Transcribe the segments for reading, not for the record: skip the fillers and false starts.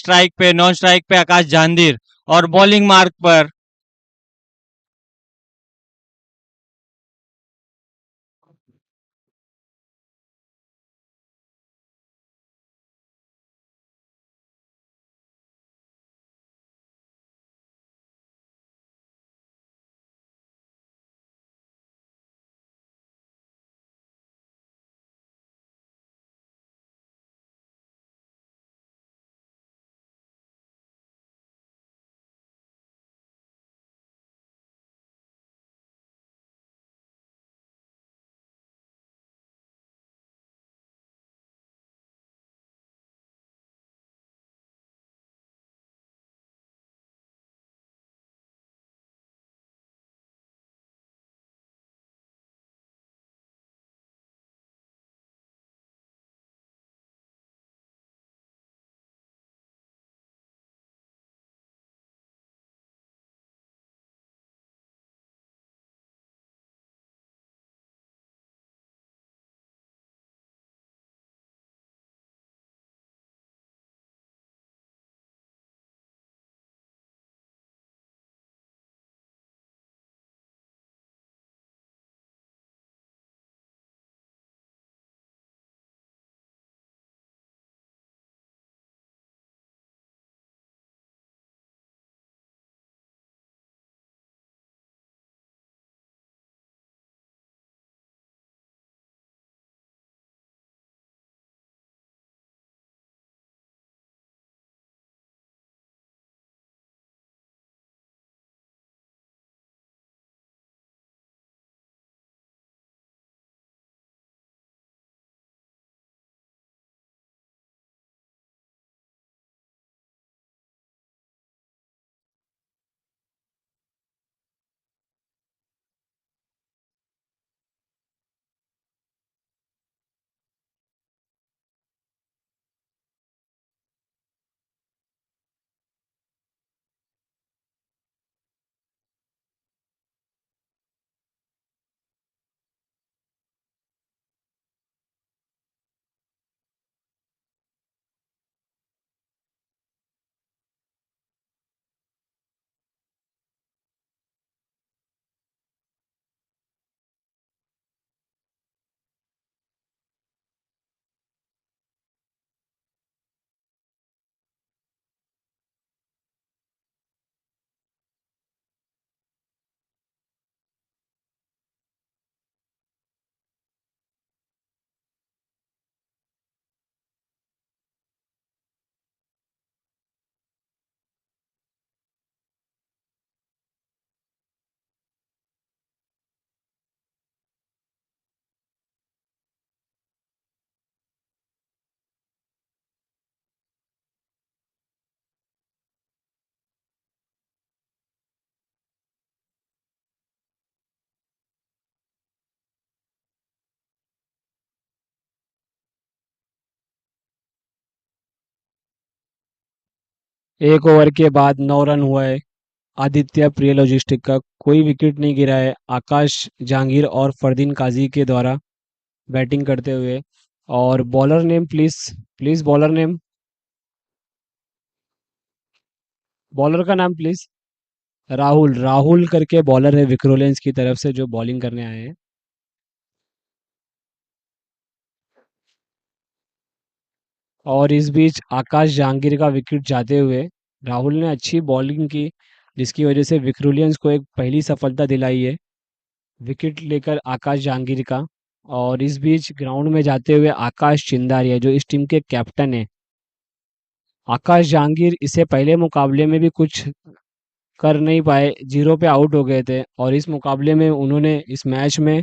Strike पे, non strike पे आकाश जहांगीर और बॉलिंग मार्क पर एक ओवर के बाद 9 रन हुआ है। आदित्य प्रिय लॉजिस्टिक का कोई विकेट नहीं गिरा है आकाश जहांगीर और फरदीन काजी के द्वारा बैटिंग करते हुए। और bowler name please, please bowler name, bowler का नाम प्लीज। राहुल, राहुल करके बॉलर है विक्रोलेंस की तरफ से जो बॉलिंग करने आए हैं। और इस बीच आकाश जहांगीर का विकेट जाते हुए राहुल ने अच्छी बॉलिंग की, जिसकी वजह से विक्रोलियंस को एक पहली सफलता दिलाई है विकेट लेकर आकाश जहांगीर का। और इस बीच ग्राउंड में जाते हुए आकाश चिंदारिया जो इस टीम के कैप्टन है, आकाश जहांगीर इससे पहले मुकाबले में भी कुछ कर नहीं पाए, जीरो पे आउट हो गए थे। और इस मुकाबले में उन्होंने इस मैच में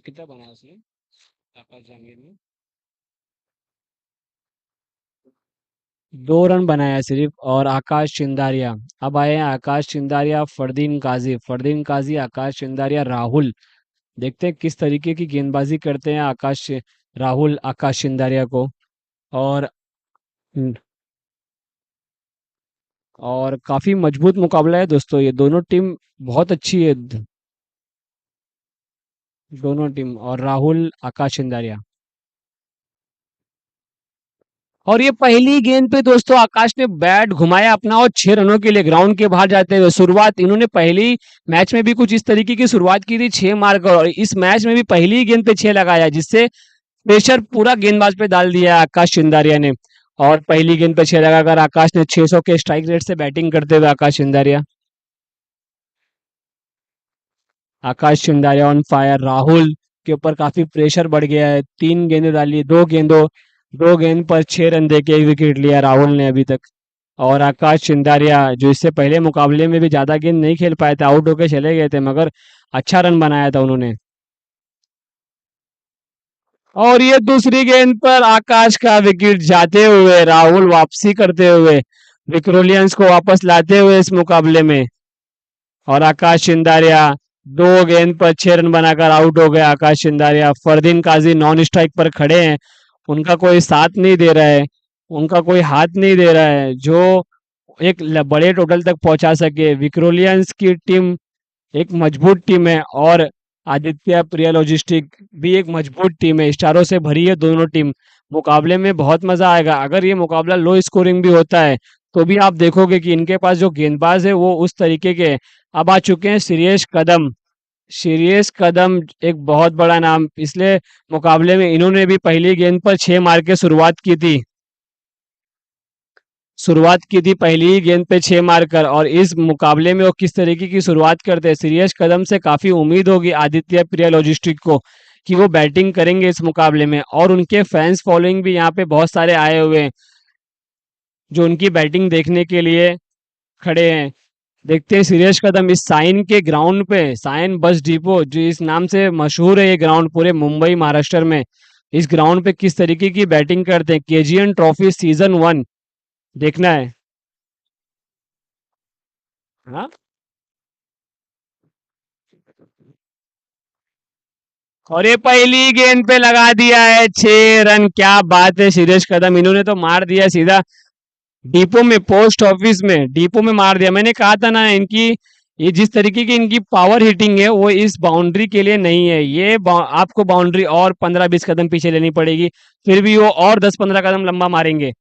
कितना बनाया उसने, आकाश जहांगीर ने 2 रन बनाया सिर्फ। और आकाश चिंदारिया, अब आए हैं आकाश चिंदारिया, फरदीन काजी, फरदीन काजी, आकाश चिंदारिया, राहुल। देखते हैं किस तरीके की गेंदबाजी करते हैं राहुल आकाश चिंदारिया को। और और काफी मजबूत मुकाबला है दोस्तों, ये दोनों टीम बहुत अच्छी है, दोनों टीम। और राहुल आकाश चिंदारिया। और ये पहली गेंद पे दोस्तों आकाश ने बैट घुमाया अपना और 6 रनों के लिए ग्राउंड के बाहर जाते हुए शुरुआत इन्होंने पहली मैच में भी कुछ इस तरीके की शुरुआत की थी 6 मारकर, और इस मैच में भी पहली गेंद पे 6 लगाया, जिससे प्रेशर पूरा गेंदबाज पे डाल दिया आकाश चिंदारिया ने। और पहली गेंद पे 6 लगाकर आकाश ने 600 के स्ट्राइक रेट से बैटिंग करते हुए आकाश चिंदारिया ऑन फायर। राहुल के ऊपर काफी प्रेशर बढ़ गया है, 3 गेंदें डाली, 2 गेंद पर 6 रन देके एक विकेट लिया राहुल ने अभी तक। और आकाश चिंदारिया जो इससे पहले मुकाबले में भी ज्यादा गेंद नहीं खेल पाए थे, आउट होके चले गए थे, मगर अच्छा रन बनाया था उन्होंने। और ये दूसरी गेंद पर आकाश का विकेट जाते हुए राहुल वापसी करते हुए विक्रोलियंस को वापस लाते हुए इस मुकाबले में। और आकाश चिंदारिया 2 गेंद पर 6 रन बनाकर आउट हो गए। आकाश चिंदारिया, फरदीन काजी नॉन स्ट्राइक पर खड़े हैं, उनका कोई साथ नहीं दे रहा है, उनका कोई हाथ नहीं दे रहा है जो एक बड़े टोटल तक पहुंचा सके। विक्रोलियंस की टीम एक मजबूत टीम है और आदित्य प्रिया लॉजिस्टिक भी एक मजबूत टीम है, स्टारों से भरी है दोनों टीम। मुकाबले में बहुत मजा आएगा। अगर ये मुकाबला लो स्कोरिंग भी होता है तो भी आप देखोगे कि इनके पास जो गेंदबाज है वो उस तरीके के हैं। अब आ चुके हैं श्रेयस कदम। श्रेयस कदम एक बहुत बड़ा नाम, पिछले मुकाबले में इन्होंने भी पहली गेंद पर 6 मार के शुरुआत की थी पहली ही गेंद पे 6 मारकर। और इस मुकाबले में वो किस तरीके की शुरुआत करते हैं, श्रेयस कदम से काफी उम्मीद होगी आदित्य प्रिया लॉजिस्टिक को कि वो बैटिंग करेंगे इस मुकाबले में। और उनके फैंस फॉलोइंग भी यहाँ पे बहुत सारे आए हुए हैं जो उनकी बैटिंग देखने के लिए खड़े हैं। देखते हैं श्रेयस कदम इस साइन के ग्राउंड पे, साइन बस डिपो जो इस नाम से मशहूर है ये ग्राउंड पूरे मुंबई महाराष्ट्र में, इस ग्राउंड पे किस तरीके की बैटिंग करते हैं। केजीएन ट्रॉफी सीजन 1 देखना है। हाँ, और ये पहली गेंद पे लगा दिया है 6 रन। क्या बात है, श्रेयस कदम इन्होंने तो मार दिया सीधा डिपो में, पोस्ट ऑफिस में डिपो में मार दिया। मैंने कहा था ना इनकी ये जिस तरीके की इनकी पावर हिटिंग है वो इस बाउंड्री के लिए नहीं है। ये आपको बाउंड्री और 15-20 कदम पीछे लेनी पड़ेगी, फिर भी वो और 10-15 कदम लंबा मारेंगे।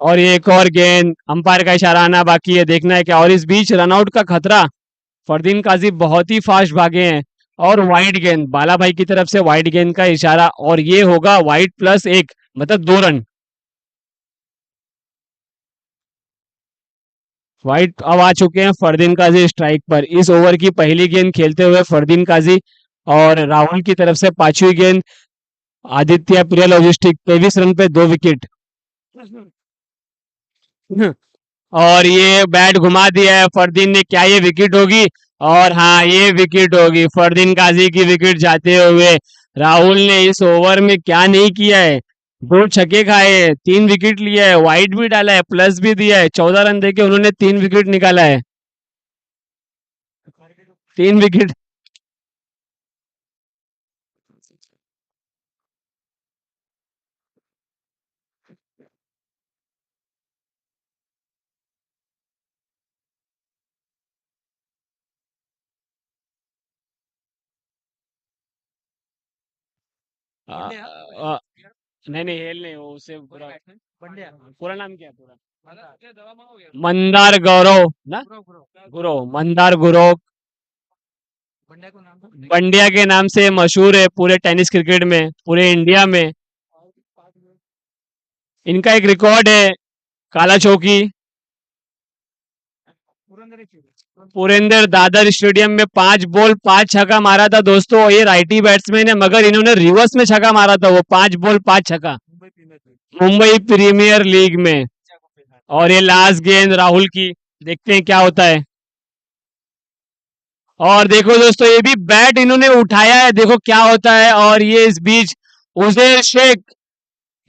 और ये एक और गेंद, अंपायर का इशारा आना बाकी है, देखना है क्या। और इस बीच रनआउट का खतरा, फरदीन काजी बहुत ही फास्ट भागे हैं। और वाइड गेंद, बाला भाई की तरफ से वाइड गेंद का इशारा, और ये होगा वाइड +1, मतलब 2 रन। वाइड अब आ चुके हैं फरदीन काजी स्ट्राइक पर। इस ओवर की पहली गेंद खेलते हुए फरदीन काजी, और राहुल की तरफ से 5वीं गेंद। आदित्य प्रिया लॉजिस्टिक 23 रन पे 2 विकेट। और ये बैट घुमा दिया है फरदीन ने, क्या ये विकेट होगी? और हाँ, ये विकेट होगी, फरदीन काजी की विकेट जाते हुए। राहुल ने इस ओवर में क्या नहीं किया है, 2 छक्के खाए हैं, 3 विकेट लिया है, वाइड भी डाला है, प्लस भी दिया है, 14 रन देके उन्होंने 3 विकेट निकाला है। 3 विकेट। नहीं नहीं, हेल नहीं, वो उससे पूरा पूरा नाम क्या है पूरा? मंदार गौरव ना, गुरव, मंदार गुरव बंडिया के नाम से मशहूर है पूरे टेनिस क्रिकेट में, पूरे इंडिया में। इनका एक रिकॉर्ड है, काला चौकी, पुरेंद्र दादर स्टेडियम में 5 बॉल 5 छक्का मारा था दोस्तों। ये राइटी बैट्समैन है, मगर इन्होंने रिवर्स में छक्का मारा था, वो 5 बॉल 5 छक्का मुंबई प्रीमियर लीग में। और ये लास्ट गेंद राहुल की, देखते हैं क्या होता है। और देखो दोस्तों, ये भी बैट इन्होंने उठाया है, देखो क्या होता है। और ये इस बीच उजैर शेख,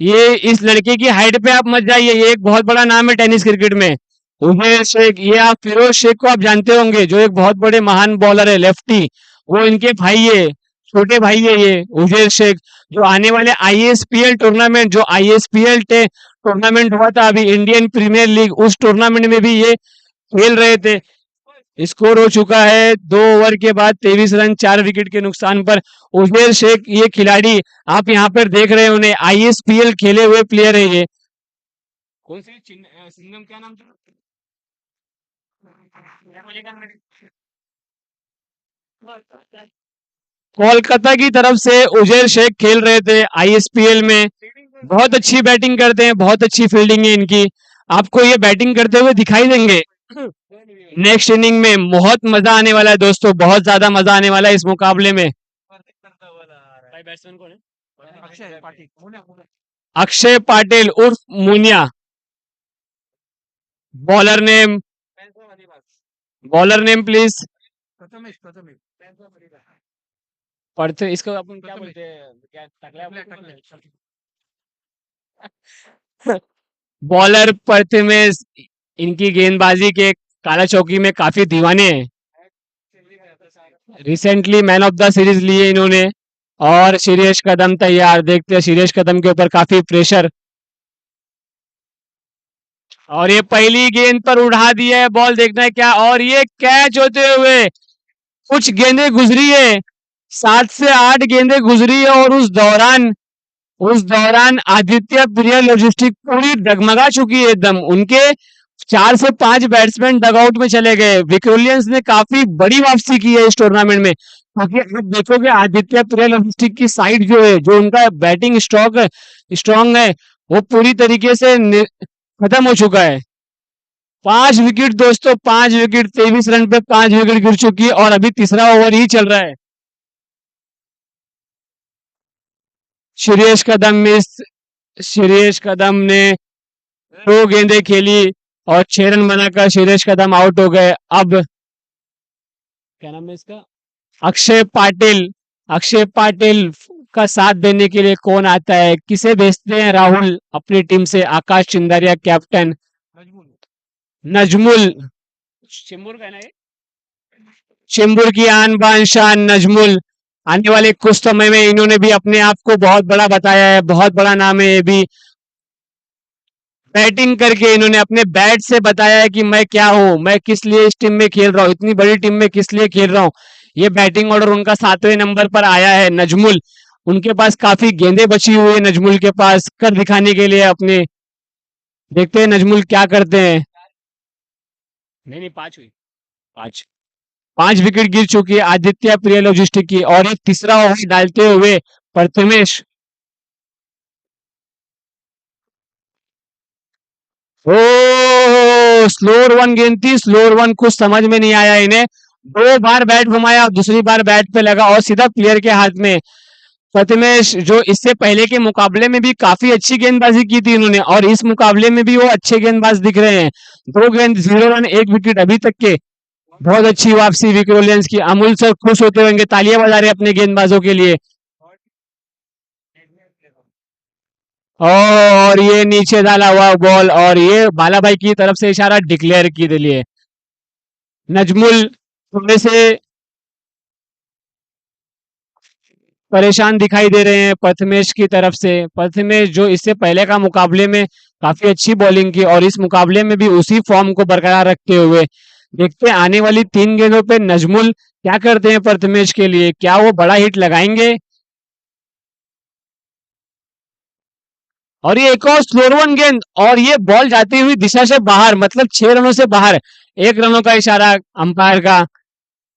ये इस लड़के की हाइट पे आप मत जाइए, ये एक बहुत बड़ा नाम है टेनिस क्रिकेट में, उजैर शेख। ये आप फिरोज शेख को आप जानते होंगे, जो एक बहुत बड़े महान बॉलर है, लेफ्टी, वो इनके भाई है, छोटे भाई है ये उजैर शेख। जो आने वाले आईएसपीएल टूर्नामेंट, जो आईएसपीएल टूर्नामेंट हुआ था अभी, इंडियन प्रीमियर लीग, उस टूर्नामेंट में भी ये खेल रहे थे। स्कोर हो चुका है 2 ओवर के बाद 23 रन 4 विकेट के नुकसान पर। उजैर शेख ये खिलाड़ी आप यहाँ पर देख रहे हैं, उन्हें आईएसपीएल खेले हुए प्लेयर है ये। कौन सी सिंघम क्या नाम था? कोलकाता की तरफ से उजैर शेख खेल रहे थे आईएसपीएल में। बहुत अच्छी बैटिंग करते हैं, बहुत अच्छी फील्डिंग है इनकी। आपको ये बैटिंग करते हुए दिखाई देंगे नेक्स्ट इनिंग में। बहुत मजा आने वाला है दोस्तों, बहुत ज्यादा मजा आने वाला है इस मुकाबले में। भाई बैट्समैन कौन है? अक्षय पाटिल उर्फ Muniya. Bowler name, bowler name please. पढ़ते इसको अपन क्या बोलते हैं? क्या टकला बोलते हैं? बॉलर प्रथमेश इनकी गेंदबाजी के काला चौकी में काफी दीवाने हैं। Recently man of the series लिए इन्होंने। और शिरेश कदम तैयार, देखते हैं शिरेश कदम के ऊपर काफी प्रेशर। और ये पहली गेंद पर उड़ा दिया है बॉल, देखना है क्या। और ये कैच होते हुए कुछ गेंदें गुजरी है, 7 से 8 गेंदें गुजरी है। और उस दौरान आदित्य प्रिया लॉजिस्टिक पूरी डगमगा चुकी है एकदम। उनके 4 से 5 बैट्समैन डगआउट में चले गए। विक्टोरियंस ने काफी बड़ी वापसी की है इस टूर्नामेंट में, क्योंकि आप देखोगे आदित्य प्रिया लॉजिस्टिक की साइड जो है, जो उनका बैटिंग स्ट्रॉन्ग है, वो पूरी तरीके से खत्म हो चुका है। 5 विकेट दोस्तों, 5 विकेट, 23 रन पे 5 विकेट गिर चुकी है और अभी तीसरा ओवर ही चल रहा है। श्रेयस कदम मिस, श्रेयस कदम ने 2 गेंदें खेली और 6 रन बनाकर श्रेयस कदम आउट हो गए। अब क्या नाम है इसका? अक्षय पाटिल। अक्षय पाटिल का साथ देने के लिए कौन आता है? किसे भेजते हैं राहुल अपनी टीम से? आकाश चिंदारिया कैप्टन, नजमुल, चिंबुर का है ना ये? चिंबुर की आन बान शान नजमुल। आने वाले कुछ समय में इन्होंने भी अपने आप को बहुत बड़ा बताया है, बहुत बड़ा नाम है ये भी। बैटिंग करके इन्होंने अपने बैट से बताया है कि मैं क्या हूं, मैं किस लिए इस टीम में खेल रहा हूं, इतनी बड़ी टीम में किस लिए खेल रहा हूं। ये बैटिंग ऑर्डर उनका 7वें नंबर पर आया है। नजमुल, उनके पास काफी गेंदें बची हुई है नजमुल के पास कर दिखाने के लिए अपने। देखते हैं नजमुल क्या करते हैं। नहीं नहीं, 5 हुई, 5। 5 विकेट गिर चुकी है आदित्य प्रिया लॉजिस्टिक की। और एक तीसरा ओवर डालते हुए प्रथमेश। ओ, स्लोअर वन गेंद थी, स्लोअर वन, कुछ समझ में नहीं आया इन्हें। 2 बार बैट घुमाया, दूसरी बार बैट पे लगा और सीधा प्लेयर के हाथ में। प्रथमेश जो इससे पहले के मुकाबले में भी काफी अच्छी गेंदबाजी की थी इन्होंने, और इस मुकाबले में भी वो अच्छे गेंदबाज दिख रहे हैं। 2 गेंद, 0 रन, 1 विकेट अभी तक के। बहुत अच्छी वापसी विक्टोरियंस की। अमूल सर खुश होते होंगे, तालियां बजा रहे अपने गेंदबाजों के लिए। और ये नीचे डाला हुआ बॉल, और ये बाला भाई की तरफ से इशारा डिक्लेयर के लिए। नजमुल थोड़े से परेशान दिखाई दे रहे हैं प्रथमेश की तरफ से। प्रथमेश जो इससे पहले का मुकाबले में काफी अच्छी बॉलिंग की, और इस मुकाबले में भी उसी फॉर्म को बरकरार रखते हुए। देखते हैं आने वाली 3 गेंदों पे नजमुल क्या करते हैं प्रथमेश के लिए, क्या वो बड़ा हिट लगाएंगे। और ये एक और स्लोअर वन गेंद, और ये बॉल जाती हुई दिशा से बाहर, मतलब 6 रनों से बाहर। 1 रनों का इशारा अंपायर का।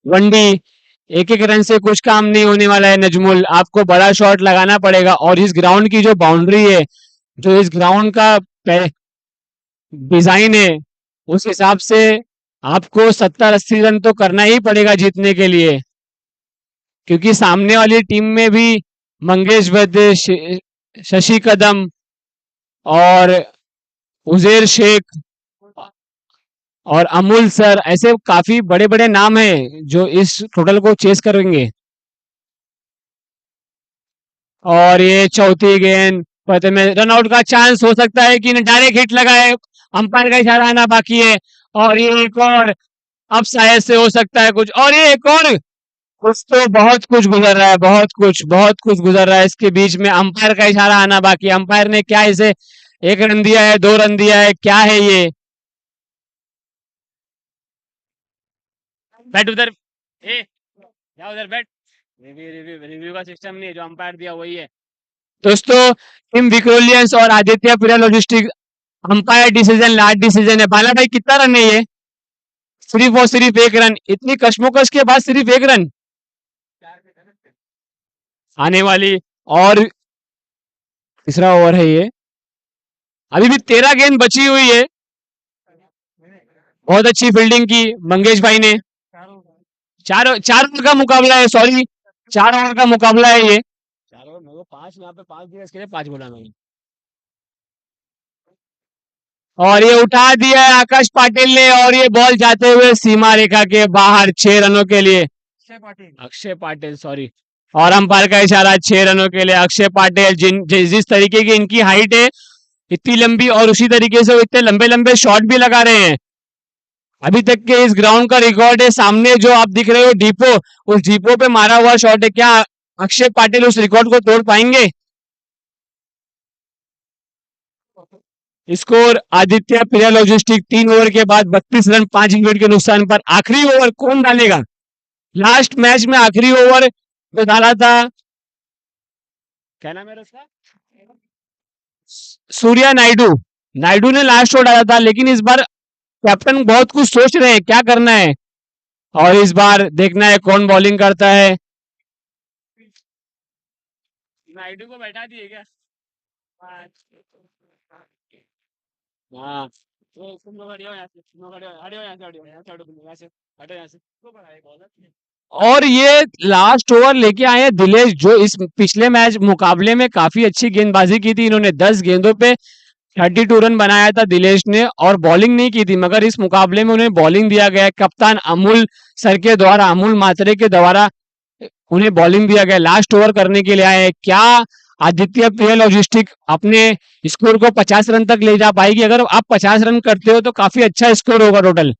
वनडी, एक रन से कुछ काम नहीं होने वाला है नजमुल, आपको बड़ा शॉट लगाना पड़ेगा। और इस ग्राउंड की जो बाउंड्री है, जो इस ग्राउंड का डिजाइन है, उस हिसाब से आपको 70-80 रन तो करना ही पड़ेगा जीतने के लिए। क्योंकि सामने वाली टीम में भी मंगेश वैद्य, शशि कदम और उजैर शेख और अमूल सर, ऐसे काफी बड़े बड़े नाम हैं जो इस टोटल को चेस करेंगे। और ये चौथी गेंद, पता में रनआउट का चांस हो सकता है कि डायरेक्ट हिट लगाए, अंपायर का इशारा आना बाकी है। और ये एक और, अब शायद से हो सकता है कुछ, और ये एक और। कुछ तो बहुत कुछ गुजर रहा है, बहुत कुछ गुजर रहा है इसके बीच में। अंपायर का इशारा आना बाकी, अंपायर ने क्या इसे 1 रन दिया है, 2 रन दिया है, क्या है ये? बैठ उधर, ए जा उधर बैठ। रिव्यू रिव्यू रिव्यू का सिस्टम नहीं है, जो अंपायर दिया वही है। दोस्तों, टीम विक्रोलियंस और आदित्य पिरा logistic, umpire decision last decision है। बाला भाई कितना रन है ये? सिर्फ और सिर्फ एक रन, इतनी कश्मोकश के बाद सिर्फ एक रन आने वाली। और तीसरा ओवर है ये, अभी भी 13 गेंद बची हुई है। बहुत अच्छी फील्डिंग की मंगेश भाई ने। चार चार ओवर का मुकाबला है, सॉरी 4 ओवर का मुकाबला है ये। 4 ओवर मेरे को 5 यहाँ पे 5 दिया, इसके लिए 5 बोला मैंने। और ये उठा दिया है आकाश पाटिल ने, और ये बॉल जाते हुए सीमा रेखा के बाहर 6 रनों के लिए। अक्षय पाटिल सॉरी, और अंपायर का इशारा 6 रनों के लिए। अक्षय पाटिल जिस तरीके की इनकी हाइट है इतनी लंबी, और उसी तरीके से वो इतने लंबे लंबे शॉट भी लगा रहे हैं। अभी तक के इस ग्राउंड का रिकॉर्ड है, सामने जो आप दिख रहे हो डिपो, उस डिपो पे मारा हुआ शॉट है। क्या अक्षय पाटिल उस रिकॉर्ड को तोड़ पाएंगे? स्कोर आदित्य पिरा लॉजिस्टिक 3 ओवर के बाद 32 रन 5 विकेट के नुकसान पर। आखिरी ओवर कौन डालेगा? लास्ट मैच में आखिरी ओवर जो डाला था, क्या नाम है उसका, सूर्या नायडू। नायडू ने लास्ट ओवर डाला था, लेकिन इस बार कैप्टन बहुत कुछ सोच रहे हैं क्या करना है, और इस बार देखना है कौन बॉलिंग करता है। नायडू को बैठा दिए क्या? हाँ, तो तुम लोग हटियो यहाँ से, तुम लोग हटियो, हटियो यहाँ से, हटियो यहाँ से, हटो तुम, यहाँ से हटो यहाँ से। और ये लास्ट ओवर लेके आए हैं दिलेश, जो इस पिछले मैच मुकाबले में काफी अच्छी गेंदबाजी की थी। इन्होंने 10 गेंदों पे 32 रन बनाया था दिलेश ने, और बॉलिंग नहीं की थी, मगर इस मुकाबले में उन्हें बॉलिंग दिया गया। कप्तान अमूल सर के द्वारा, अमूल मात्रे के द्वारा उन्हें बॉलिंग दिया गया। लास्ट ओवर करने के लिए आए हैं। क्या आदित्य पिरा लॉजिस्टिक अपने स्कोर को 50 रन तक ले जा पाएगी? अगर आप 50 रन करते हो तो काफी अच्छा स्कोर होगा टोटल।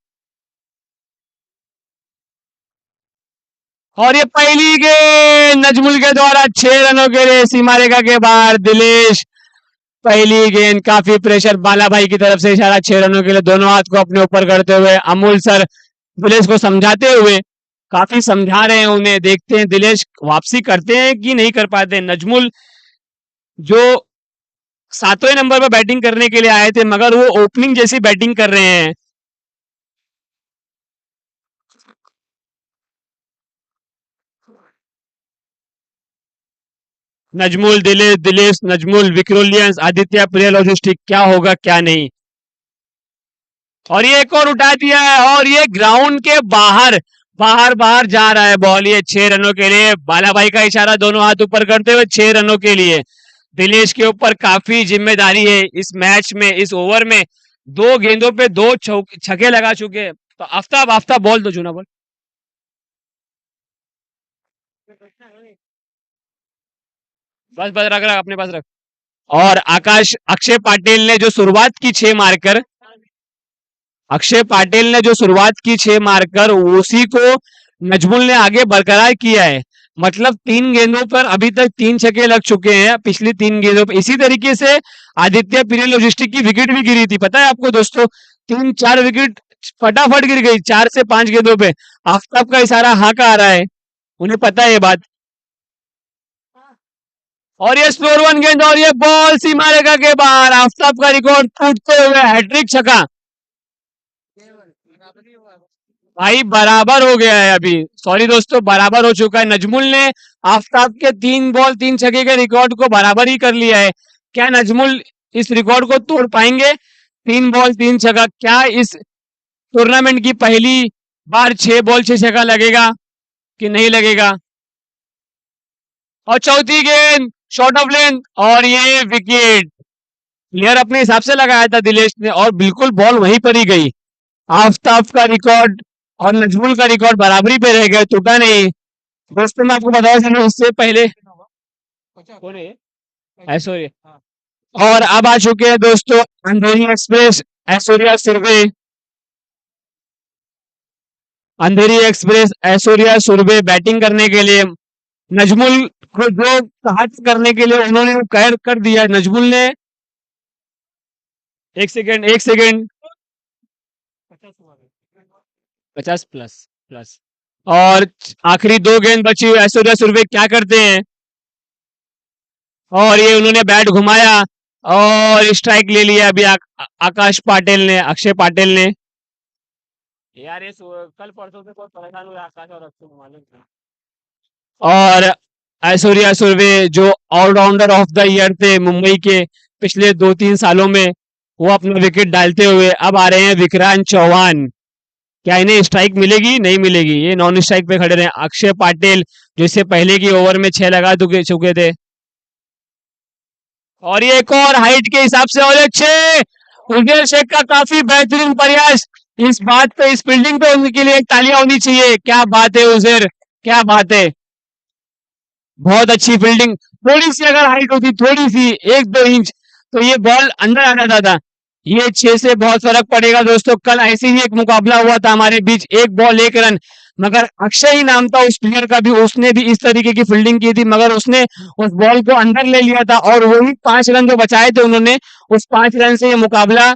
और ये पहली गेंद नजमुल के द्वारा 6 रनों के लिए सीमा रेखा के बाहर। दिलेश पहली गेंद, काफी प्रेशर बाला भाई की तरफ से, इशारा 6 रनों के लिए। दोनों हाथ को अपने ऊपर करते हुए अमूल सर दिलेश को समझाते हुए, काफी समझा रहे हैं उन्हें। देखते हैं दिलेश वापसी करते हैं कि नहीं कर पाते। नजमुल जो 7वें नंबर पर बैटिंग करने के लिए आए थे, मगर वो ओपनिंग जैसी बैटिंग कर रहे हैं। नजमुल दिलेश, दिलेश नजमुल, विक्रोलियंस, आदित्य पिरा लॉजिस्टिक, क्या होगा क्या नहीं। और ये एक और उठा दिया है, और ये ग्राउंड के बाहर बाहर बाहर जा रहा है बॉल। ये 6 रनों के लिए। बाला भाई का इशारा दोनों हाथ ऊपर करते हुए 6 रनों के लिए। दिलेश के ऊपर काफी जिम्मेदारी है इस मैच में, इस ओवर में 2 गेंदों पे 2 छक्के लगा चुके हैं। तो आफ्ताब, आफ्ताब बॉल दो, चुना बॉल। बस बस रख रख अपने पास रख। और आकाश, अक्षय पाटिल ने जो शुरुआत की 6 मारकर, अक्षय पाटिल ने जो शुरुआत की 6 मारकर, उसी को नजमुल ने आगे बरकरार किया है। मतलब 3 गेंदों पर अभी तक 3 छक्के लग चुके हैं पिछली 3 गेंदों पर। इसी तरीके से आदित्य पिरा लॉजिस्टिक की विकेट भी गिरी थी, पता है आपको दोस्तों? 3-4 विकेट फटाफट गिर गई 4 से 5 गेंदों पे। आफ्ताब का इशारा हाँ का आ रहा है, उन्हें पता है ये बात। और ये स्लोर 1 गेंद, और ये बॉल सीमा रेखा के बाहर। आफ्ताब का रिकॉर्ड टूटते हुए हैट्रिक छक्का। भाई बराबर हो गया है अभी, सॉरी दोस्तों, बराबर हो चुका है। नजमुल ने आफ्ताब के 3 बॉल 3 छक्के के रिकॉर्ड को बराबर ही कर लिया है। क्या नजमुल इस रिकॉर्ड को तोड़ पाएंगे? 3 बॉल 3 छक्का, क्या इस टूर्नामेंट की पहली बार 6 बॉल 6 छक्का लगेगा कि नहीं लगेगा? और चौथी गेंद शॉर्ट ऑफ लेंथ, और ये विकेट। प्लेयर अपने हिसाब से लगाया था दिलेश ने, और बिल्कुल बॉल वहीं पर ही गई। आफ्ताब का रिकॉर्ड और नजमुल का रिकॉर्ड बराबरी पे रह गए, टूटा नहीं। दोस्तों मैं आपको बताया चलो, इससे पहले कौन है ये? ऐश्वर्या। और अब आ चुके हैं दोस्तों अंधेरी एक्सप्रेस, ऐश्वर्या सुरभि। अंधेरी एक्सप्रेस ऐश्वर्या सुरभि बैटिंग करने के लिए। नजमुल को जो कहा करने के लिए उन्होंने कर दिया नजमुल ने। एक सेकेंड, एक सेकेंड, 50 प्लस प्लस और आखिरी 2 गेंद बची हुई, ऐश्वर्या सुरवे क्या करते हैं, और ये उन्होंने बैट घुमाया और स्ट्राइक ले लिया अभी आकाश पाटिल ने, अक्षय पाटिल ने। यार ये कल परसों से बहुत परेशान हुए आकाश और अक्षय, मालूम था। और ऐश्वर्या सुरवे जो ऑलराउंडर ऑफ द ईयर थे मुंबई के पिछले 2-3 सालों में, वो अपना विकेट डालते हुए अब आ रहे हैं विक्रांत चौहान। क्या इन्हें स्ट्राइक मिलेगी? नहीं मिलेगी, ये नॉन स्ट्राइक पे खड़े रहे। अक्षय पाटिल जो इससे पहले की ओवर में 6 लगा चुके थे, और ये एक और हाइट के हिसाब से, और अच्छे उजैर शेख का काफी बेहतरीन प्रयास। इस बात पे, इस फील्डिंग पे उनके लिए तालियां होनी चाहिए। क्या बात है उजैर, क्या बात है, बहुत अच्छी फील्डिंग। थोड़ी सी अगर हाइट होती, थोड़ी सी 1-2 इंच, तो ये बॉल अंदर आ जाता था। ये 6 से बहुत फर्क पड़ेगा दोस्तों। कल ऐसे ही एक मुकाबला हुआ था हमारे बीच, 1 बॉल 1 रन, मगर अक्षय ही नाम था उस प्लेयर का भी, उसने भी इस तरीके की फील्डिंग की थी, मगर उसने उस बॉल को अंदर ले लिया था, और वही 5 रन जो बचाए थे उन्होंने, उस 5 रन से ये मुकाबला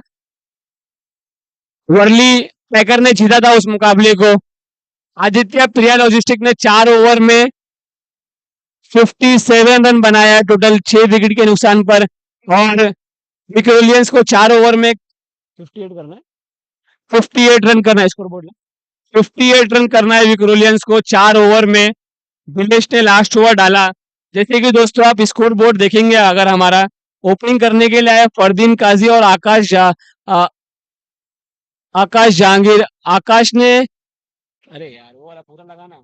वर्ली पैकर ने जीता था उस मुकाबले को। आदित्य प्रिया लॉजिस्टिक ने 4 ओवर में 57 रन बनाया टोटल, 6 विकेट के नुकसान पर। और विक्रोलियंस को 4 ओवर में 58 करना है, 58 रन करना है, स्कोर बोर्ड 58 रन करना है विक्रोलियंस को 4 ओवर में। दिनेश ने लास्ट ओवर डाला। जैसे कि दोस्तों आप स्कोर बोर्ड देखेंगे, अगर हमारा ओपनिंग करने के लिए आए फरदीन काजी और आकाश जहांगीर। आकाश ने, अरे यार वो वाला पूरा लगाना,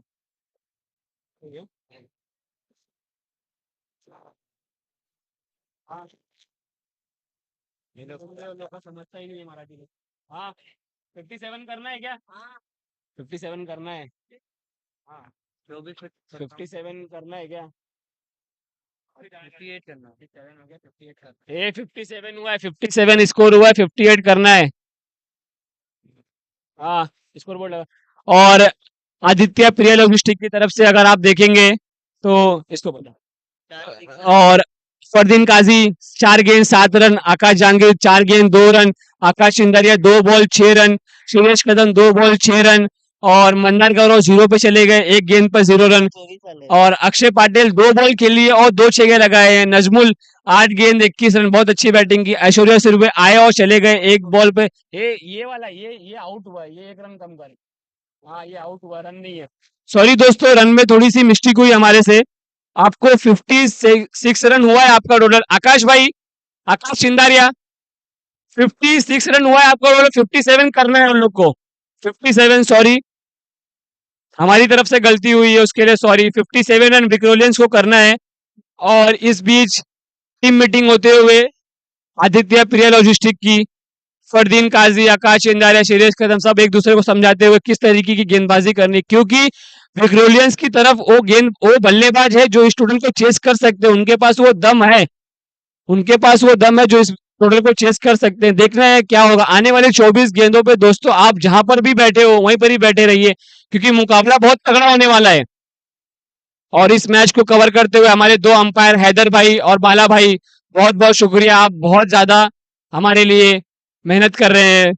हाँ ये लोग का समझता ही नहीं है मराठी में। हाँ 57 करना है क्या? हाँ 57 करना है। हाँ जो भी 57 करना है क्या? 58 करना है, 57 हो गया, 58 करना है। 57 हुआ है, 57 स्कोर हुआ है, 58 करना है। हाँ स्कोर बोर्ड लगा। और आदित्य प्रिया लॉजिस्टिक की तरफ से अगर आप देखेंगे तो इसको बता, और फरदीन काजी 4 गेंद 7 रन, आकाश जहांगीर 4 गेंद 2 रन, आकाश सिंधारिया 2 बॉल 6 रन, सुरेश कदम 2 बॉल 6 रन, और मंदार गौरव 0 पे चले गए, 1 गेंद पर 0 रन। और अक्षय पाटिल 2 बॉल खेली और 2 छक्के लगाए हैं। नजमुल 8 गेंद 21 रन, बहुत अच्छी बैटिंग की। ऐश्वर्या सुरभि आए और चले गए 1 बॉल पे। ये वाला ये आउट हुआ, ये 1 रन कम कर। हाँ ये आउट हुआ, रन नहीं है। सॉरी दोस्तों, रन में थोड़ी सी मिस्टेक हुई हमारे से। आपको 56 रन हुआ है आपका टोटल, आकाश भाई, आकाश सिंधारिया 56 रन हुआ है आपका टोटल, 57 करना है हम लोग को। 57, सॉरी हमारी तरफ से गलती हुई है, उसके लिए सॉरी। 57 रन विक्रोलियंस को करना है। और इस बीच टीम मीटिंग होते हुए आदित्य प्रिया लॉजिस्टिक की, फरदीन काजी, आकाश इंदारिया, शिरेश कदम सब एक दूसरे को समझाते हुए किस तरीके की गेंदबाजी करनी, क्योंकि विक्रोलियंस की तरफ वो बल्लेबाज है जो स्टूडेंट को चेस कर सकते हैं, उनके पास वो दम है, उनके पास वो दम है जो इस टोटल को चेस कर सकते हैं। देखना है क्या होगा आने वाले 24 गेंदों पे दोस्तों। आप जहां पर भी बैठे हो वहीं पर ही बैठे रहिए, क्योंकि मुकाबला बहुत तगड़ा होने वाला है। और इस मैच को कवर करते हुए हमारे 2 अंपायर हैदर भाई और बाला भाई, बहुत बहुत शुक्रिया। आप बहुत ज्यादा हमारे लिए मेहनत कर रहे हैं